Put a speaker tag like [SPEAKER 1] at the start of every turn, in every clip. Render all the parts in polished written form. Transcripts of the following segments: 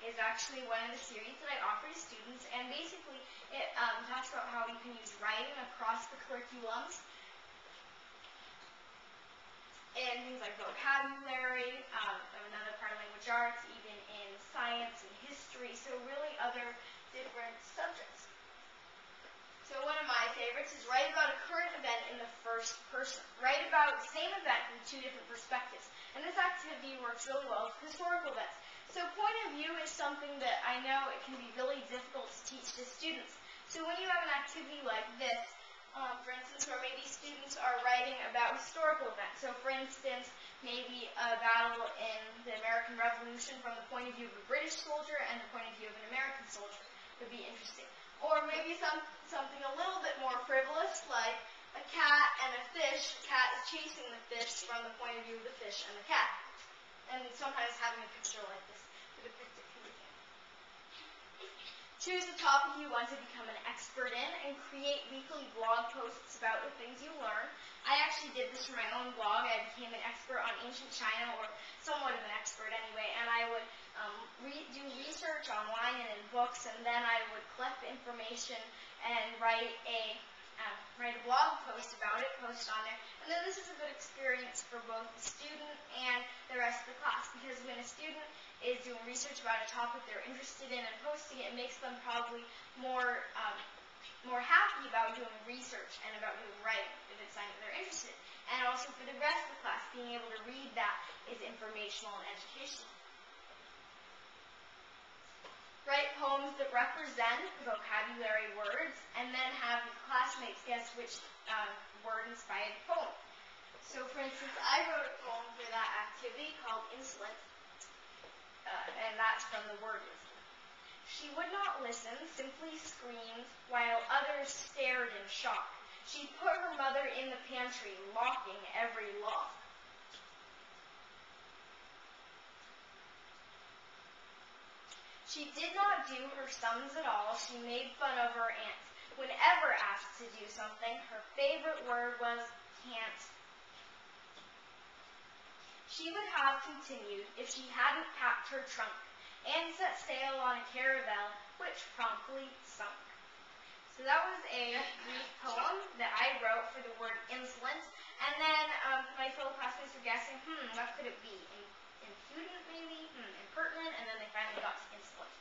[SPEAKER 1] is actually one of the series that I offer to students, and basically it talks about how you can use writing across the curriculums in things like vocabulary, another part of language arts, even in science and history, so really other different subjects. So one of my favorites is write about a current event in the first person. Write about the same event from two different perspectives. And this activity works really well with historical events. So point of view is something that I know it can be really difficult to teach to students. So when you have an activity like this, for instance, where maybe students are writing about historical events. So for instance, maybe a battle in the American Revolution from the point of view of a British soldier and the point of view of an American soldier would be interesting. Or maybe something a little bit more frivolous, like a cat and a fish. The cat is chasing the fish from the point of view of the fish and the cat. And sometimes having a picture like this to depict it can be handy. Choose a topic you want to become an expert in and create weekly blog posts about the things you learn. I actually did this for my own blog. I became an expert on ancient China, or somewhat of an expert anyway, and I would do research online and in books, and then I would collect the information and write a blog post about it, post on there. And then this is a good experience for both the student and the rest of the class, because when a student is doing research about a topic they're interested in and posting it, it makes them probably more happy about doing research and about doing writing if it's something they're interested in. And also for the rest of the class, being able to read that is informational and educational. Write poems that represent vocabulary words, and then have your classmates guess which word inspired the poem. So for instance, I wrote a poem for that activity called Insolent, and that's from the word insolent. She would not listen, simply screamed, while others stared in shock. She put her mother in the pantry, locking every lock. She did not do her sums at all. She made fun of her aunts. Whenever asked to do something, her favorite word was can't. She would have continued if she hadn't packed her trunk and set sail on a caravel, which promptly sunk. So that was a brief poem that I wrote for the word insolent, and then my fellow classmates were guessing, what could it be? Impudent, maybe? Impertinent? And then they finally got to insolent.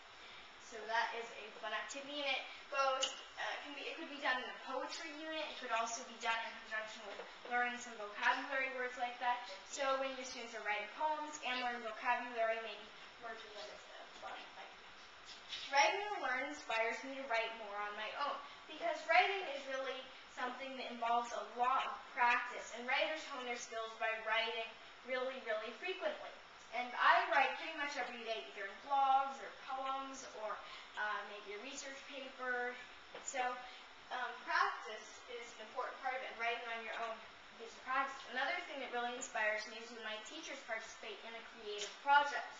[SPEAKER 1] So that is a fun activity, and it goes, it could be done in the poetry unit. It could also be done in conjunction with learning some vocabulary words like that. So when your students are writing poems and learning vocabulary, maybe merging them is a fun thing. Writing to learn inspires me to write more on my own, because writing is really something that involves a lot of practice, and writers hone their skills by writing really, really frequently. And I write pretty much every day, either in blogs or poems or maybe a research paper. So practice is an important part of it, and writing on your own is practice. Another thing that really inspires me is when my teachers participate in a creative project.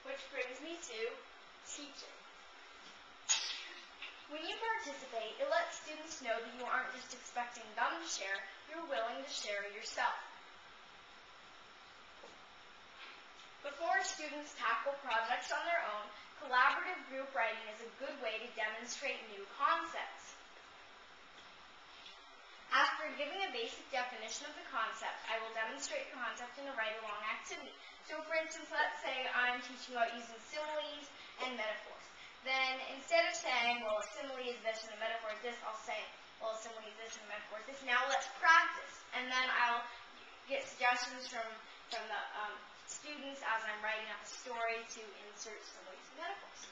[SPEAKER 1] Which brings me to teaching. When you participate, it lets students know that you aren't just expecting them to share, you're willing to share yourself. Before students tackle projects on their own, collaborative group writing is a good way to demonstrate new concepts. After giving a basic definition of the concept, I will demonstrate the concept in a write-along activity. So for instance, let's say I'm teaching about using similes and metaphors. Then instead of saying, well, a simile is this and a metaphor is this, I'll say, well, a simile is this and a metaphor is this. Now let's practice. And then I'll get suggestions from the students as I'm writing up a story to insert similes and metaphors.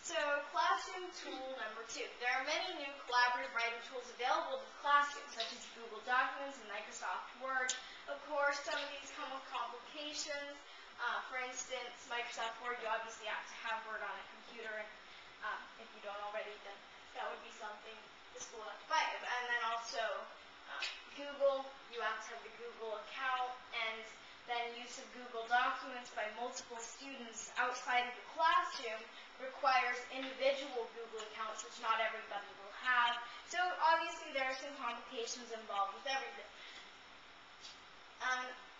[SPEAKER 1] So, classroom tool number 2. There are many new collaborative writing tools available to the classroom, such as Google Documents and Microsoft Word. Of course, some of these come with complications. For instance, Microsoft Word, you obviously have to have Word on a computer. If you don't already, then that would be something the school has to buy. And then also, Google, you have to have the Google account, and then use of Google Documents by multiple students outside of the classroom requires individual Google accounts, which not everybody will have. So obviously there are some complications involved with everything.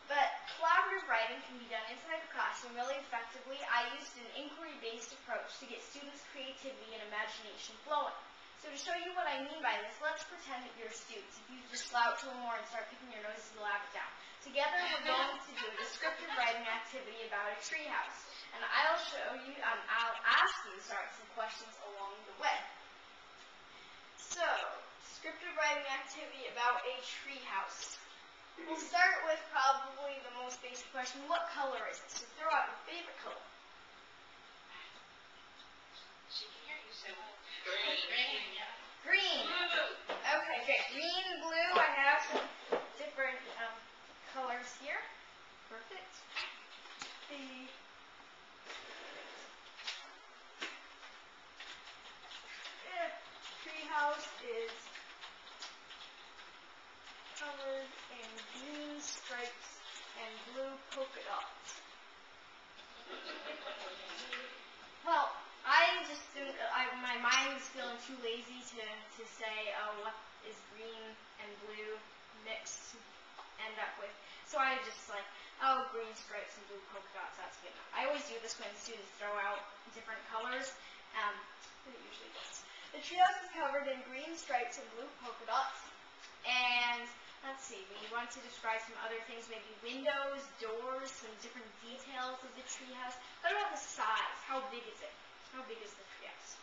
[SPEAKER 1] But collaborative writing writing can be done inside the classroom really effectively, I used an inquiry-based approach to get students' creativity and imagination flowing. So to show you what I mean by this, let's pretend that you're students. If you just slouch a little more and start picking your noses, you'll have it down. Together, we're going to do a descriptive writing activity about a treehouse. And I'll ask you, some questions along the way. So, descriptive writing activity about a treehouse. We'll start with probably the most basic question, what color is it? So throw out your favorite color.
[SPEAKER 2] She can hear you, so
[SPEAKER 1] Green. Green. Okay, great. Green, blue. I have some different colors here. Perfect. The treehouse is colored in green stripes and blue polka dots. Well, my mind is feeling too lazy to say, what is green and blue mixed end up with. So I just green stripes and blue polka dots, that's good enough. I always do this when students throw out different colors. It usually does. The treehouse is covered in green stripes and blue polka dots. And let's see, we want to describe some other things, maybe windows, doors, some different details of the treehouse. What about the size? How big is it? How big is the treehouse?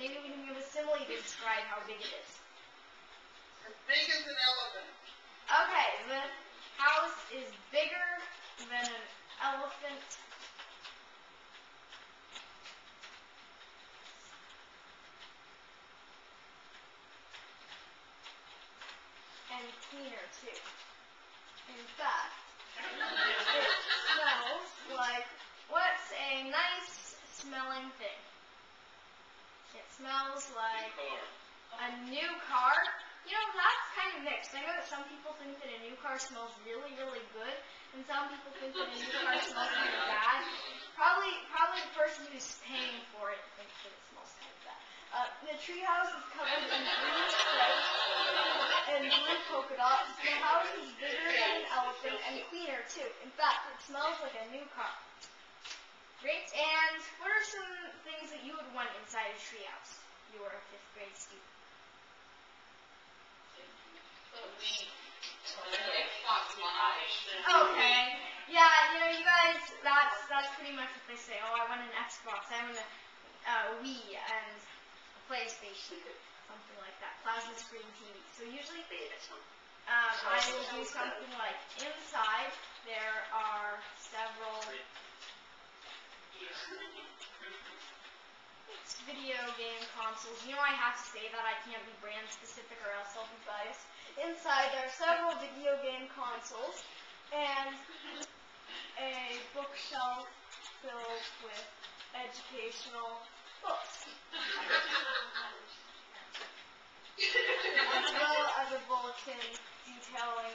[SPEAKER 1] Maybe we can give a simile to describe how big it is.
[SPEAKER 2] as big as an elephant.
[SPEAKER 1] Okay, the house is bigger than an elephant. And cleaner too. In fact, it smells like, what's a nice smelling thing? It smells like a new car. You know, that's kind of mixed. I know that some people think that a new car smells really, really good, and some people think that a new car smells kind of bad. Probably the person who's paying for it thinks that it smells kind of bad. The treehouse is covered in green stripes and blue polka dots. The house is bigger than an elephant and cleaner too. In fact, it smells like a new car. Great. And what are some things that you would want inside a treehouse? You're a 5th grade student. Okay. Yeah, you guys, that's pretty much what they say. Oh, I want an Xbox, I want a Wii, and a PlayStation, something like that. Plasma screen TV. So usually, I will do something like inside there are several video game consoles. I have to say that I can't be brand specific or else I'll be biased. Inside there are several video game consoles and a bookshelf filled with educational books. As well as a bulletin detailing